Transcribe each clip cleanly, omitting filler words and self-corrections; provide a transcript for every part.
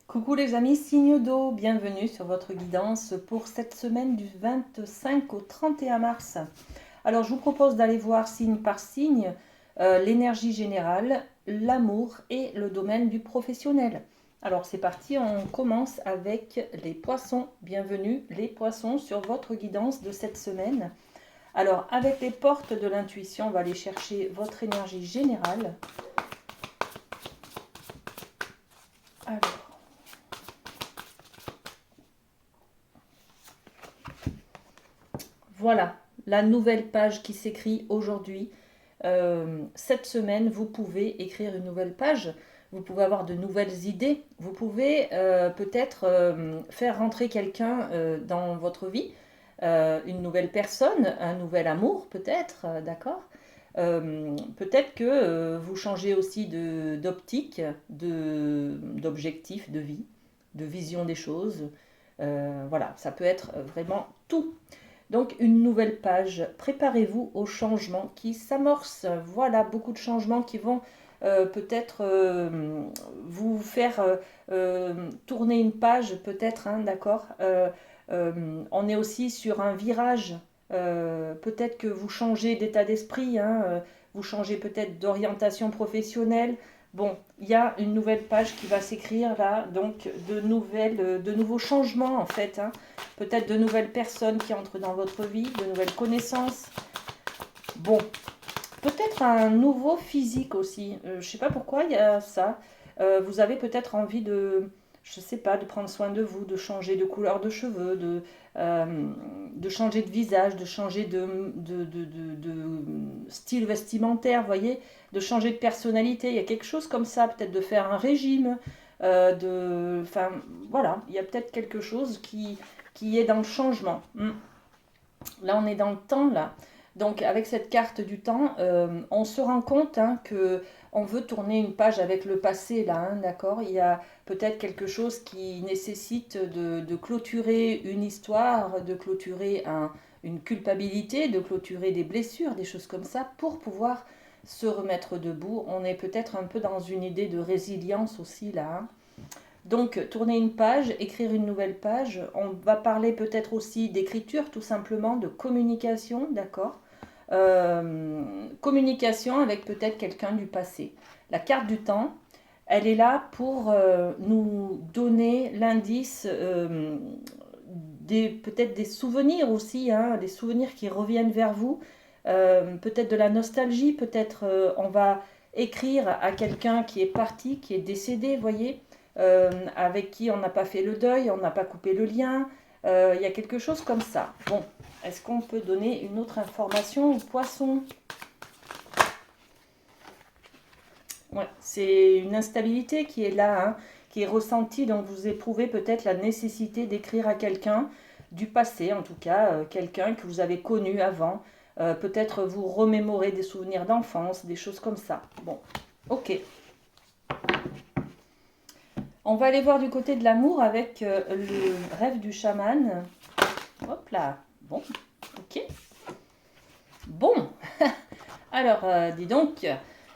Coucou les amis, signe d'eau, bienvenue sur votre guidance pour cette semaine du 25 au 31 mars. Alors je vous propose d'aller voir signe par signe l'énergie générale, l'amour et le domaine du professionnel. Alors c'est parti, on commence avec les poissons. Bienvenue les poissons sur votre guidance de cette semaine. Alors avec les portes de l'intuition, on va aller chercher votre énergie générale. Alors, voilà, la nouvelle page qui s'écrit aujourd'hui. Cette semaine, vous pouvez écrire une nouvelle page. Vous pouvez avoir de nouvelles idées. Vous pouvez peut-être faire rentrer quelqu'un dans votre vie. Une nouvelle personne, un nouvel amour peut-être, d'accord. Peut-être que vous changez aussi d'optique, d'objectif de vie, de vision des choses. Voilà, ça peut être vraiment tout. Donc une nouvelle page, préparez-vous aux changements qui s'amorcent. Voilà, beaucoup de changements qui vont peut-être vous faire tourner une page, peut-être, hein, d'accord. On est aussi sur un virage. Peut-être que vous changez d'état d'esprit, hein, vous changez peut-être d'orientation professionnelle. Bon, il y a une nouvelle page qui va s'écrire là, donc de nouveaux changements en fait, hein. Peut-être de nouvelles personnes qui entrent dans votre vie, de nouvelles connaissances. Bon, peut-être un nouveau physique aussi. Je ne sais pas pourquoi il y a ça. Vous avez peut-être envie je sais pas, de prendre soin de vous, de changer de couleur de cheveux, de changer de visage, de changer de style vestimentaire, voyez, de changer de personnalité. Il y a quelque chose comme ça, peut-être de faire un régime, enfin, voilà, il y a peut-être quelque chose qui est dans le changement. Là, on est dans le temps, là. Donc, avec cette carte du temps, on se rend compte hein, que on veut tourner une page avec le passé, là, hein, d'accord. Il y a peut-être quelque chose qui nécessite de clôturer une histoire, de clôturer une culpabilité, de clôturer des blessures, des choses comme ça, pour pouvoir se remettre debout. On est peut-être un peu dans une idée de résilience aussi, là, hein. Donc, tourner une page, écrire une nouvelle page. On va parler peut-être aussi d'écriture, tout simplement, de communication, d'accord. Communication avec peut-être quelqu'un du passé. La carte du temps, elle est là pour nous donner l'indice peut-être des souvenirs aussi, hein, des souvenirs qui reviennent vers vous. Peut-être de la nostalgie, peut-être on va écrire à quelqu'un qui est parti, qui est décédé, voyez, avec qui on n'a pas fait le deuil, on n'a pas coupé le lien. Il y a quelque chose comme ça. Bon, est-ce qu'on peut donner une autre information au poisson? Ouais, c'est une instabilité qui est là, hein, qui est ressentie. Donc vous éprouvez peut-être la nécessité d'écrire à quelqu'un du passé, en tout cas, quelqu'un que vous avez connu avant. Peut-être vous remémorer des souvenirs d'enfance, des choses comme ça. Bon, ok. On va aller voir du côté de l'amour avec le rêve du chaman. Hop là. Bon, ok. Bon. Alors, dis donc,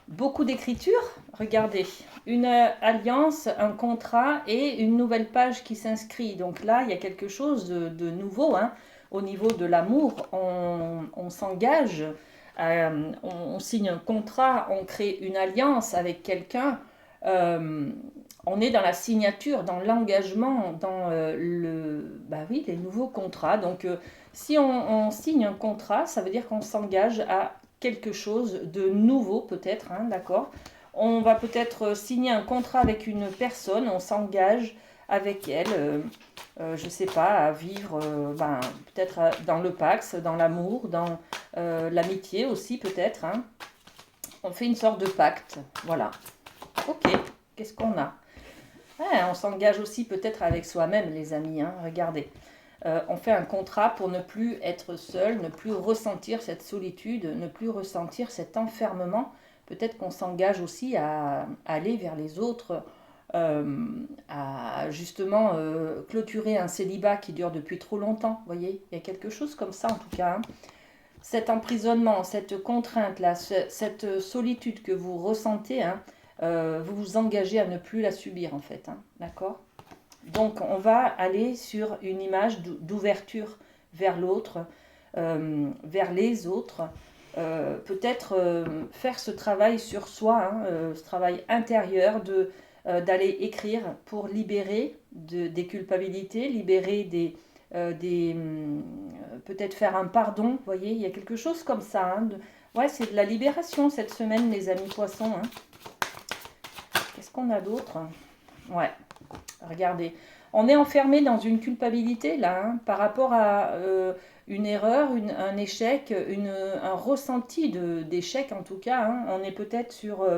beaucoup d'écriture. Regardez, une alliance, un contrat et une nouvelle page qui s'inscrit. Donc là, il y a quelque chose de nouveau, hein. Au niveau de l'amour, on s'engage, on signe un contrat, on crée une alliance avec quelqu'un. Euh, on est dans la signature, dans l'engagement, dans bah oui, les nouveaux contrats. Donc, si on signe un contrat, ça veut dire qu'on s'engage à quelque chose de nouveau, peut-être, hein, d'accord. On va peut-être signer un contrat avec une personne, on s'engage avec elle, je ne sais pas, à vivre, ben, peut-être dans le pax, dans l'amour, dans l'amitié aussi, peut-être, hein. On fait une sorte de pacte, voilà. Ok, qu'est-ce qu'on a? On s'engage aussi peut-être avec soi-même, les amis, hein, regardez. On fait un contrat pour ne plus être seul, ne plus ressentir cette solitude, ne plus ressentir cet enfermement. Peut-être qu'on s'engage aussi à aller vers les autres, à justement clôturer un célibat qui dure depuis trop longtemps. Vous voyez, il y a quelque chose comme ça en tout cas, hein. Cet emprisonnement, cette contrainte-là, cette solitude que vous ressentez, hein, vous vous engagez à ne plus la subir en fait, hein, d'accord? Donc, on va aller sur une image d'ouverture vers l'autre, vers les autres. Peut-être faire ce travail sur soi, hein, ce travail intérieur d'aller écrire pour libérer des culpabilités, libérer peut-être faire un pardon. Vous voyez, il y a quelque chose comme ça. Hein, ouais, c'est de la libération cette semaine, les amis poissons. Hein. Qu'est-ce qu'on a d'autre? Ouais, regardez. On est enfermé dans une culpabilité là, hein, par rapport à une erreur, un échec, un ressenti d'échec en tout cas. Hein. On est peut-être sur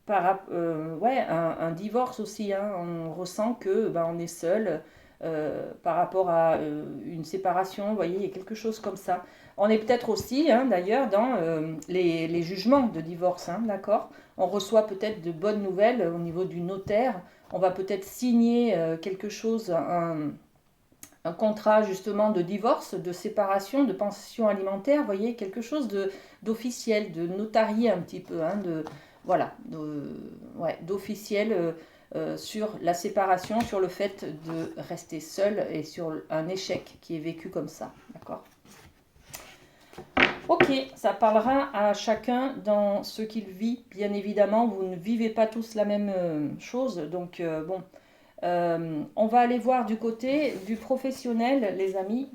ouais, un divorce aussi. Hein. On ressent que on est seul par rapport à une séparation. Vous voyez, il y a quelque chose comme ça. On est peut-être aussi, hein, d'ailleurs, dans les jugements de divorce. Hein, d'accord. On reçoit peut-être de bonnes nouvelles au niveau du notaire. On va peut-être signer quelque chose, un contrat justement de divorce, de séparation, de pension alimentaire, vous voyez, quelque chose d'officiel, de notarié un petit peu, hein, voilà, ouais, d'officiel sur la séparation, sur le fait de rester seul et sur un échec qui est vécu comme ça, d'accord? Ok, ça parlera à chacun dans ce qu'il vit. Bien évidemment, vous ne vivez pas tous la même chose, donc bon, on va aller voir du côté du professionnel, les amis.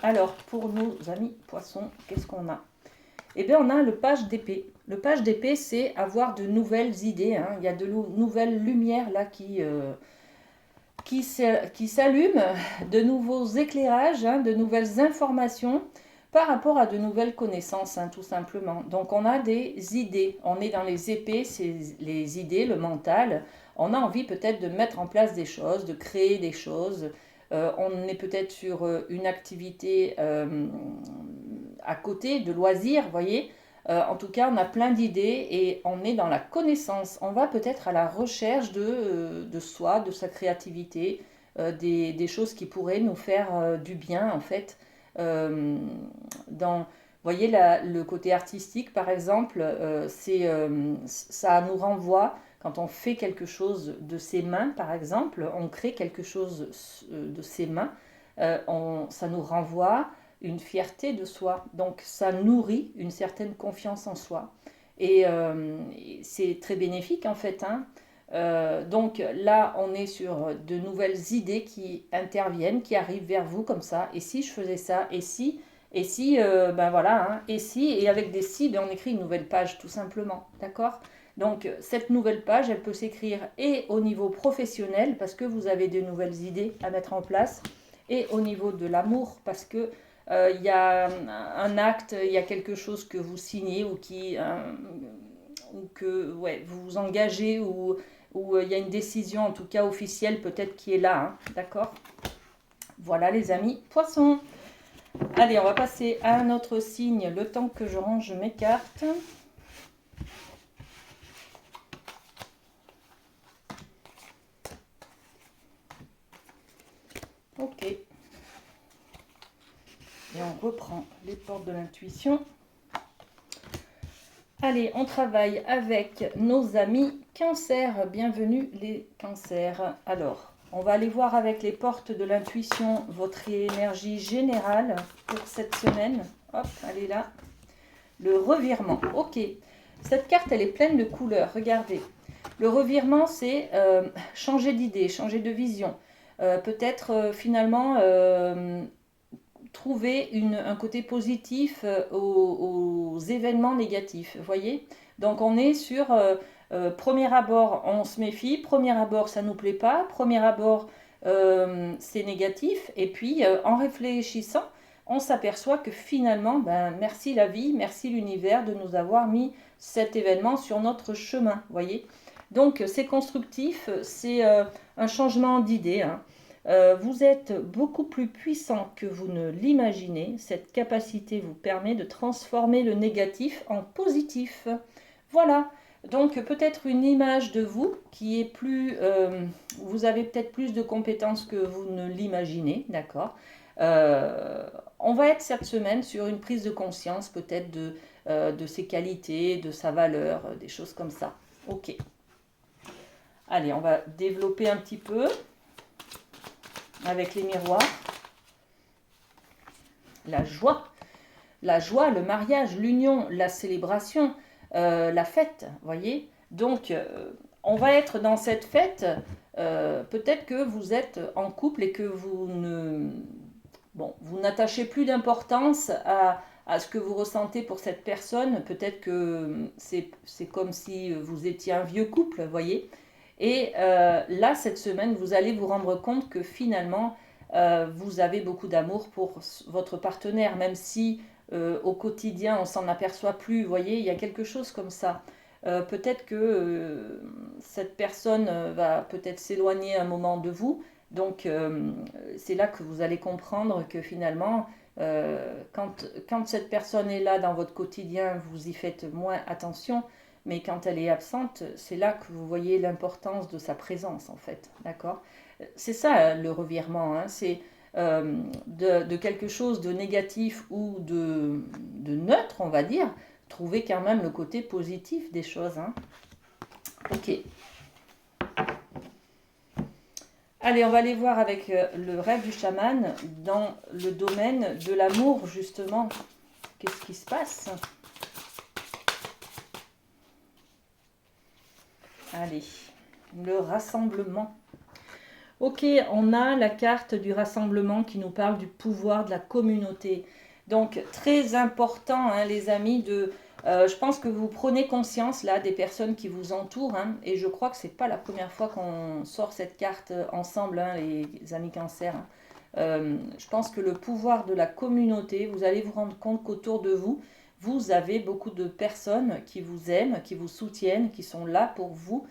Alors, pour nos amis poissons, qu'est-ce qu'on a? Eh bien, on a le page d'épée. Le page d'épée, c'est avoir de nouvelles idées. Hein. Il y a de nouvelles lumières là qui s'allument, de nouveaux éclairages, hein, de nouvelles informations par rapport à de nouvelles connaissances, hein, tout simplement. Donc on a des idées, on est dans les épées, c'est les idées, le mental. On a envie peut-être de mettre en place des choses, de créer des choses. On est peut-être sur une activité à côté, de loisirs, vous voyez. En tout cas, on a plein d'idées et on est dans la connaissance. On va peut-être à la recherche de soi, de sa créativité, des choses qui pourraient nous faire du bien, en fait. Vous voyez, le côté artistique, par exemple, ça nous renvoie, quand on fait quelque chose de ses mains, par exemple, on crée quelque chose de ses mains, ça nous renvoie une fierté de soi. Donc ça nourrit une certaine confiance en soi. Et c'est très bénéfique en fait. Hein. Donc là, on est sur de nouvelles idées qui interviennent, qui arrivent vers vous comme ça. Et si je faisais ça? Et si, voilà. Hein, et si, et avec des si, on écrit une nouvelle page tout simplement. D'accord? Donc cette nouvelle page, elle peut s'écrire et au niveau professionnel, parce que vous avez de nouvelles idées à mettre en place, et au niveau de l'amour, parce que il y a un acte, il y a quelque chose que vous signez ou que ouais, vous vous engagez ou il y a une décision en tout cas officielle peut-être qui est là. Hein, d'accord? Voilà les amis poissons. Allez, on va passer à un autre signe le temps que je range mes cartes. Ok. Et on reprend les portes de l'intuition. Allez, on travaille avec nos amis Cancer. Bienvenue les Cancers. Alors, on va aller voir avec les portes de l'intuition votre énergie générale pour cette semaine. Hop, elle est là. Le revirement. Ok. Cette carte, elle est pleine de couleurs. Regardez. Le revirement, c'est changer d'idée, changer de vision. Peut-être finalement trouver un côté positif aux événements négatifs. Vous voyez? Donc on est sur premier abord, on se méfie. Premier abord, ça ne nous plaît pas. Premier abord, c'est négatif. Et puis en réfléchissant, on s'aperçoit que finalement, merci la vie, merci l'univers de nous avoir mis cet événement sur notre chemin. Vous voyez? Donc c'est constructif, c'est un changement d'idée. Hein. Vous êtes beaucoup plus puissant que vous ne l'imaginez. Cette capacité vous permet de transformer le négatif en positif. Voilà. Donc peut-être une image de vous qui est plus... vous avez peut-être plus de compétences que vous ne l'imaginez, d'accord. On va être cette semaine sur une prise de conscience peut-être de ses qualités, de sa valeur, des choses comme ça. Ok. Allez, on va développer un petit peu avec les miroirs. La joie, le mariage, l'union, la célébration, la fête, voyez. Donc, on va être dans cette fête. Peut-être que vous êtes en couple et que vous n'attachez plus d'importance à ce que vous ressentez pour cette personne. Peut-être que c'est comme si vous étiez un vieux couple, voyez. Et là, cette semaine, vous allez vous rendre compte que finalement, vous avez beaucoup d'amour pour votre partenaire, même si au quotidien, on s'en aperçoit plus. Vous voyez, il y a quelque chose comme ça. Peut-être que cette personne va peut-être s'éloigner un moment de vous. Donc, c'est là que vous allez comprendre que finalement, quand cette personne est là dans votre quotidien, vous y faites moins attention. Mais quand elle est absente, c'est là que vous voyez l'importance de sa présence, en fait. D'accord? C'est ça le revirement, hein, c'est de quelque chose de négatif ou de neutre, on va dire, trouver quand même le côté positif des choses. Hein. Ok. Allez, on va aller voir avec le rêve du chaman dans le domaine de l'amour, justement. Qu'est-ce qui se passe? Allez, le rassemblement. Ok, on a la carte du rassemblement qui nous parle du pouvoir de la communauté. Donc, très important, hein, les amis, je pense que vous prenez conscience là des personnes qui vous entourent. Hein, et je crois que ce n'est pas la première fois qu'on sort cette carte ensemble, hein, les amis cancer. Hein. Je pense que le pouvoir de la communauté, vous allez vous rendre compte qu'autour de vous, vous avez beaucoup de personnes qui vous aiment, qui vous soutiennent, qui sont là pour vous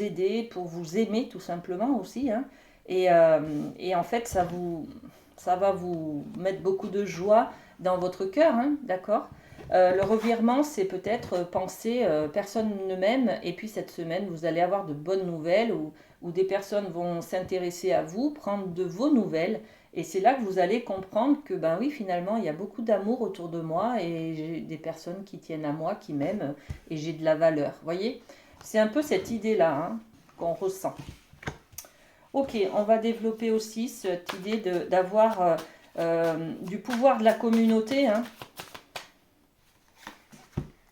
aider, pour vous aimer tout simplement aussi. Hein. Et en fait, ça va vous mettre beaucoup de joie dans votre cœur, hein, d'accord? Le revirement, c'est peut-être penser personne ne m'aime, et puis cette semaine, vous allez avoir de bonnes nouvelles où des personnes vont s'intéresser à vous, prendre de vos nouvelles, et c'est là que vous allez comprendre que, ben oui, finalement, il y a beaucoup d'amour autour de moi, et j'ai des personnes qui tiennent à moi, qui m'aiment, et j'ai de la valeur. Vous voyez? C'est un peu cette idée-là, hein, qu'on ressent. Ok, on va développer aussi cette idée d'avoir du pouvoir de la communauté. Hein.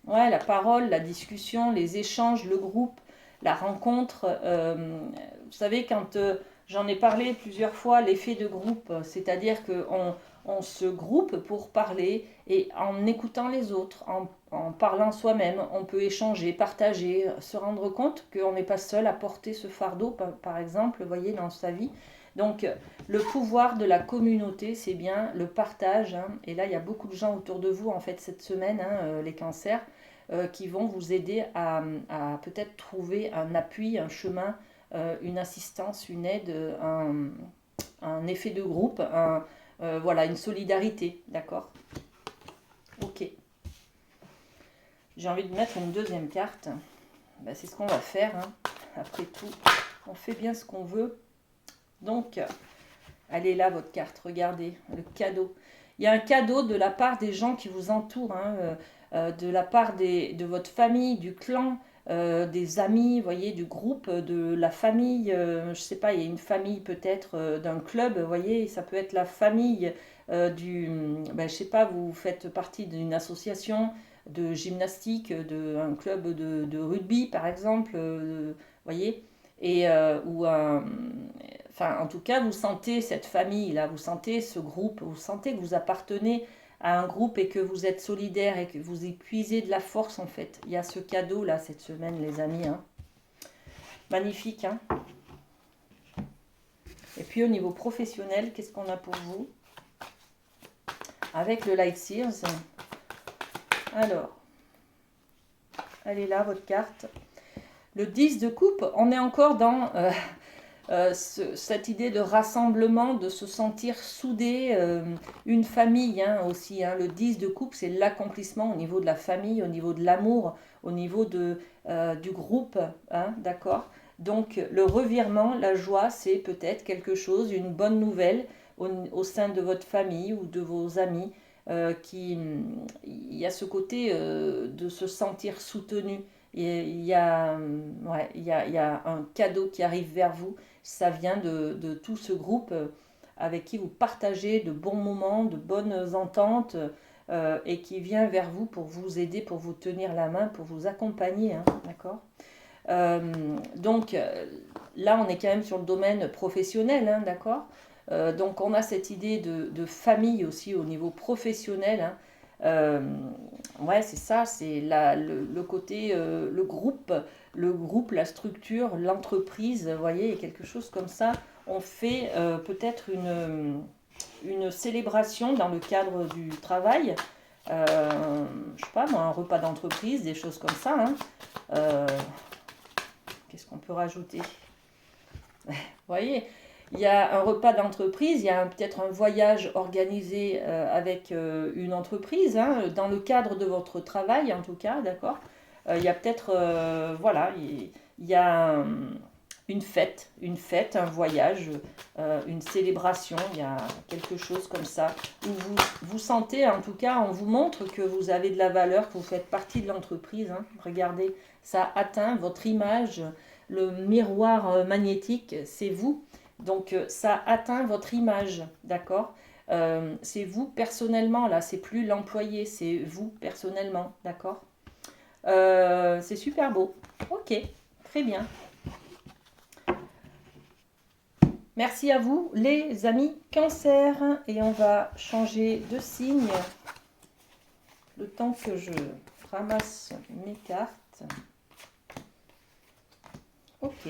Ouais, la parole, la discussion, les échanges, le groupe, la rencontre. Vous savez, quand j'en ai parlé plusieurs fois, l'effet de groupe, c'est-à-dire qu'on se groupe pour parler et en écoutant les autres, en parlant soi-même, on peut échanger, partager, se rendre compte qu'on n'est pas seul à porter ce fardeau, par exemple, vous voyez, dans sa vie. Donc, le pouvoir de la communauté, c'est bien le partage. Hein, et là, il y a beaucoup de gens autour de vous, en fait, cette semaine, hein, les cancers, qui vont vous aider à peut-être trouver un appui, un chemin, une assistance, une aide, un effet de groupe, voilà, une solidarité, d'accord? Ok. J'ai envie de mettre une deuxième carte. Ben, c'est ce qu'on va faire. Hein. Après tout, on fait bien ce qu'on veut. Donc, elle est là, votre carte. Regardez, le cadeau. Il y a un cadeau de la part des gens qui vous entourent, hein, de la part de votre famille, du clan, des amis, voyez, du groupe, de la famille. Je ne sais pas, il y a une famille peut-être d'un club, voyez, ça peut être la famille je ne sais pas, vous faites partie d'une association de gymnastique, d'un club de rugby par exemple, voyez, et enfin en tout cas vous sentez cette famille là, vous sentez ce groupe, vous sentez que vous appartenez à un groupe et que vous êtes solidaire et que vous y puisez de la force en fait. Il y a ce cadeau là cette semaine les amis, hein. Magnifique, hein. Et puis au niveau professionnel, qu'est-ce qu'on a pour vous avec le Light Sears? Alors, elle est là, votre carte. Le 10 de coupe, on est encore dans cette idée de rassemblement, de se sentir soudé, une famille hein, aussi. Hein. Le 10 de coupe, c'est l'accomplissement au niveau de la famille, au niveau de l'amour, au niveau du groupe, hein, d'accord? Donc, le revirement, la joie, c'est peut-être quelque chose, une bonne nouvelle au sein de votre famille ou de vos amis. il y a ce côté de se sentir soutenu. Et il y a un cadeau qui arrive vers vous. Ça vient de tout ce groupe avec qui vous partagez de bons moments, de bonnes ententes, et qui vient vers vous pour vous aider, pour vous tenir la main, pour vous accompagner, hein, d'accord. Donc là, on est quand même sur le domaine professionnel, hein, d'accord. Donc on a cette idée de famille aussi au niveau professionnel, hein. Euh, ouais, c'est ça, c'est le côté, le groupe, la structure, l'entreprise, vous voyez, il y a quelque chose comme ça. On fait peut-être une célébration dans le cadre du travail. Je sais pas moi, un repas d'entreprise, des choses comme ça, hein. Euh, Qu'est-ce qu'on peut rajouter? Vous voyez, il y a un repas d'entreprise, il y a peut-être un voyage organisé avec une entreprise, hein, dans le cadre de votre travail en tout cas, d'accord. Il y a peut-être, voilà, il y a une fête, un voyage, une célébration, il y a quelque chose comme ça, où vous sentez, en tout cas, on vous montre que vous avez de la valeur, que vous faites partie de l'entreprise, hein. Regardez, ça atteint votre image, le miroir magnétique, c'est vous. Donc ça atteint votre image, d'accord. C'est vous personnellement, là, c'est plus l'employé, c'est vous personnellement, d'accord. C'est super beau. Ok, très bien. Merci à vous, les amis Cancer. Et on va changer de signe le temps que je ramasse mes cartes. Ok.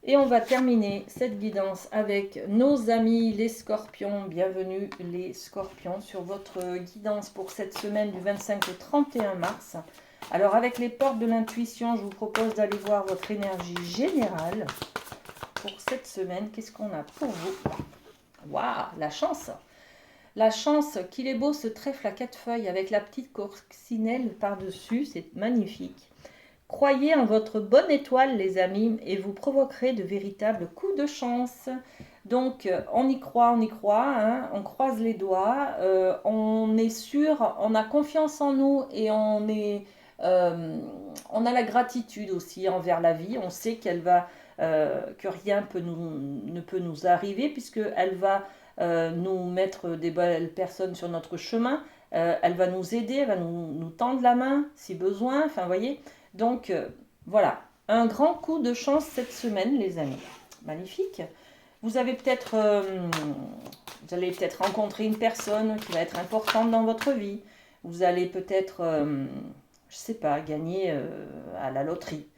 Et on va terminer cette guidance avec nos amis les scorpions. Bienvenue les scorpions sur votre guidance pour cette semaine du 25 au 31 mars. Alors avec les portes de l'intuition, je vous propose d'aller voir votre énergie générale pour cette semaine. Qu'est-ce qu'on a pour vous? Waouh, la chance! La chance, qu'il est beau ce trèfle à 4 feuilles avec la petite coccinelle par-dessus, c'est magnifique. Croyez en votre bonne étoile, les amis, et vous provoquerez de véritables coups de chance. Donc, on y croit, hein, on croise les doigts, on est sûr, on a confiance en nous et on a la gratitude aussi envers la vie. On sait que rien ne peut nous arriver puisqu'elle va nous mettre des belles personnes sur notre chemin. Elle va nous aider, elle va nous tendre la main si besoin. Enfin, vous voyez. Donc voilà, un grand coup de chance cette semaine, les amis. Magnifique. Vous allez peut-être rencontrer une personne qui va être importante dans votre vie. Vous allez peut-être, je sais pas, gagner à la loterie.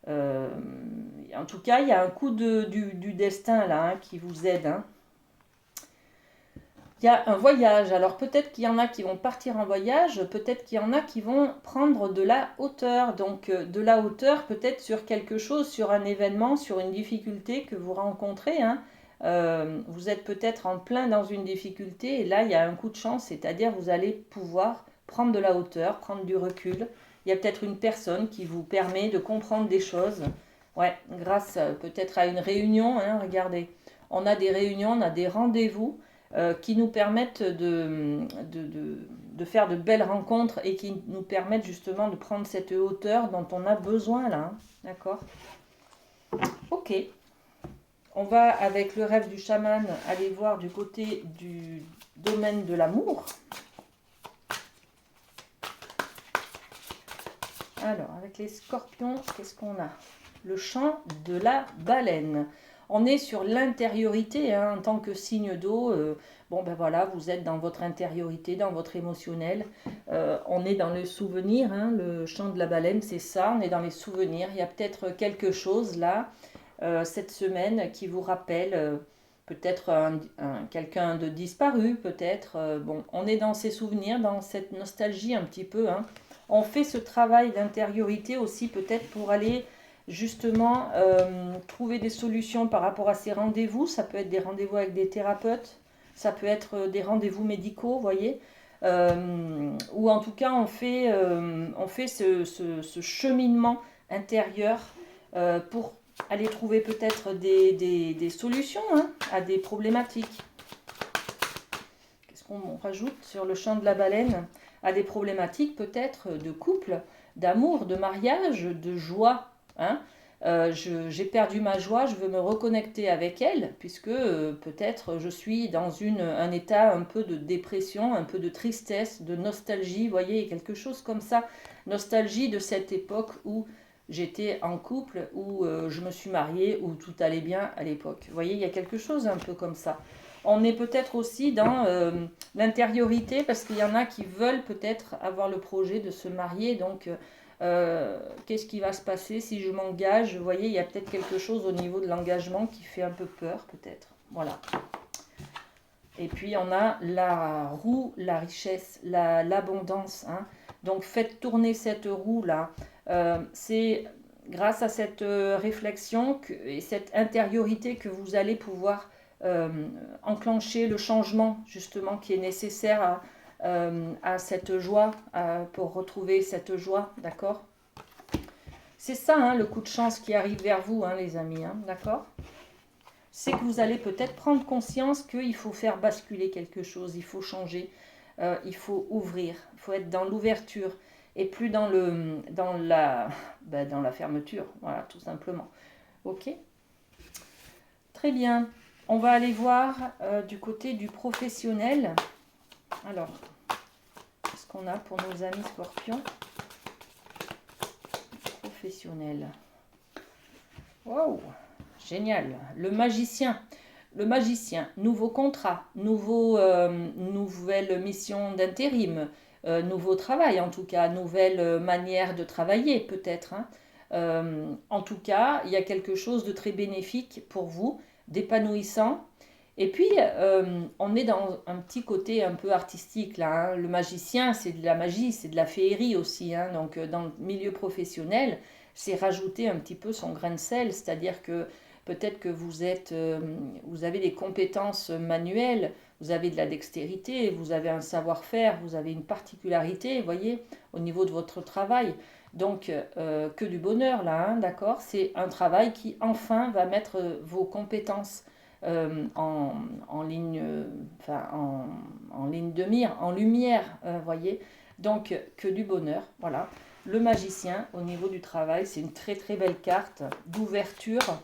En tout cas, il y a un coup du destin là, hein, qui vous aide, hein. Il y a un voyage, alors peut-être qu'il y en a qui vont partir en voyage, peut-être qu'il y en a qui vont prendre de la hauteur. Donc de la hauteur peut-être sur quelque chose, sur un événement, sur une difficulté que vous rencontrez, hein. Vous êtes peut-être en plein dans une difficulté et là il y a un coup de chance, c'est-à-dire vous allez pouvoir prendre de la hauteur, prendre du recul. Il y a peut-être une personne qui vous permet de comprendre des choses. Ouais, grâce peut-être à une réunion, hein, regardez. On a des réunions, on a des rendez-vous qui nous permettent de faire de belles rencontres et qui nous permettent justement de prendre cette hauteur dont on a besoin là, hein. D'accord. Ok. On va avec le rêve du chaman aller voir du côté du domaine de l'amour. Alors, avec les scorpions, qu'est-ce qu'on a? Le chant de la baleine. On est sur l'intériorité, hein, en tant que signe d'eau. Bon, ben voilà, vous êtes dans votre intériorité, dans votre émotionnel. On est dans le souvenir, hein, le chant de la baleine, c'est ça. On est dans les souvenirs. Il y a peut-être quelque chose là, cette semaine, qui vous rappelle peut-être quelqu'un de disparu, peut-être. Bon, on est dans ces souvenirs, dans cette nostalgie un petit peu, hein. On fait ce travail d'intériorité aussi peut-être pour aller justement trouver des solutions par rapport à ces rendez-vous. Ça peut être des rendez-vous avec des thérapeutes, ça peut être des rendez-vous médicaux, vous voyez. Ou en tout cas, on fait ce cheminement intérieur pour allez trouver peut-être des solutions hein, à des problématiques. Qu'est-ce qu'on rajoute sur le champ de la baleine? À des problématiques peut-être de couple, d'amour, de mariage, de joie. Hein. J'ai perdu ma joie, je veux me reconnecter avec elle, puisque peut-être je suis dans un état un peu de dépression, un peu de tristesse, de nostalgie, vous voyez, quelque chose comme ça. Nostalgie de cette époque où j'étais en couple, où je me suis mariée, où tout allait bien à l'époque. Vous voyez, il y a quelque chose un peu comme ça. On est peut-être aussi dans l'intériorité, parce qu'il y en a qui veulent peut-être avoir le projet de se marier, donc qu'est-ce qui va se passer si je m'engage? Vous voyez, il y a peut-être quelque chose au niveau de l'engagement qui fait un peu peur, peut-être. Voilà. Et puis, on a la roue, la richesse, l'abondance. Hein. Donc, faites tourner cette roue-là. C'est grâce à cette réflexion et cette intériorité que vous allez pouvoir enclencher le changement, justement, qui est nécessaire à cette joie, pour retrouver cette joie, d'accord? C'est ça, hein, le coup de chance qui arrive vers vous, hein, les amis, hein, d'accord? C'est que vous allez peut-être prendre conscience qu'il faut faire basculer quelque chose, il faut changer, il faut ouvrir, il faut être dans l'ouverture et plus dans la fermeture, voilà, tout simplement. Ok? Très bien. On va aller voir du côté du professionnel. Alors, qu'est-ce qu'on a pour nos amis scorpions? Professionnel. Wow, génial. Le magicien. Le magicien, nouveau contrat, nouvelle mission d'intérim, nouveau travail en tout cas, nouvelle manière de travailler peut-être. Hein. En tout cas, il y a quelque chose de très bénéfique pour vous, d'épanouissant. Et puis, on est dans un petit côté un peu artistique là. Hein. Le magicien, c'est de la magie, c'est de la féerie aussi. Hein. Donc, dans le milieu professionnel, c'est rajouter un petit peu son grain de sel, c'est-à-dire que peut-être que vous avez des compétences manuelles, vous avez de la dextérité, vous avez un savoir-faire, vous avez une particularité, vous voyez, au niveau de votre travail. Donc, que du bonheur là, hein, d'accord? C'est un travail qui enfin va mettre vos compétences en ligne, en ligne de mire, en lumière, voyez. Donc, que du bonheur, voilà. Le magicien, au niveau du travail, c'est une très très belle carte d'ouverture.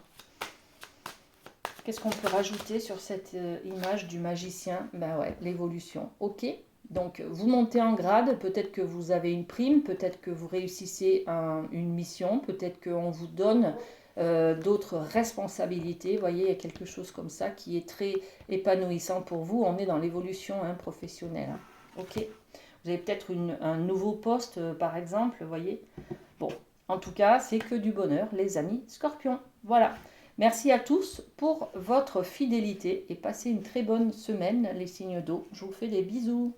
Qu'est-ce qu'on peut rajouter sur cette image du magicien? Ben ouais, l'évolution. Ok, donc vous montez en grade, peut-être que vous avez une prime, peut-être que vous réussissez une mission, peut-être qu'on vous donne d'autres responsabilités. Vous voyez, il y a quelque chose comme ça qui est très épanouissant pour vous. On est dans l'évolution hein, professionnelle. Hein. Ok, vous avez peut-être un nouveau poste, par exemple, vous voyez. Bon, en tout cas, c'est que du bonheur, les amis scorpions. Voilà. Merci à tous pour votre fidélité et passez une très bonne semaine, les signes d'eau. Je vous fais des bisous.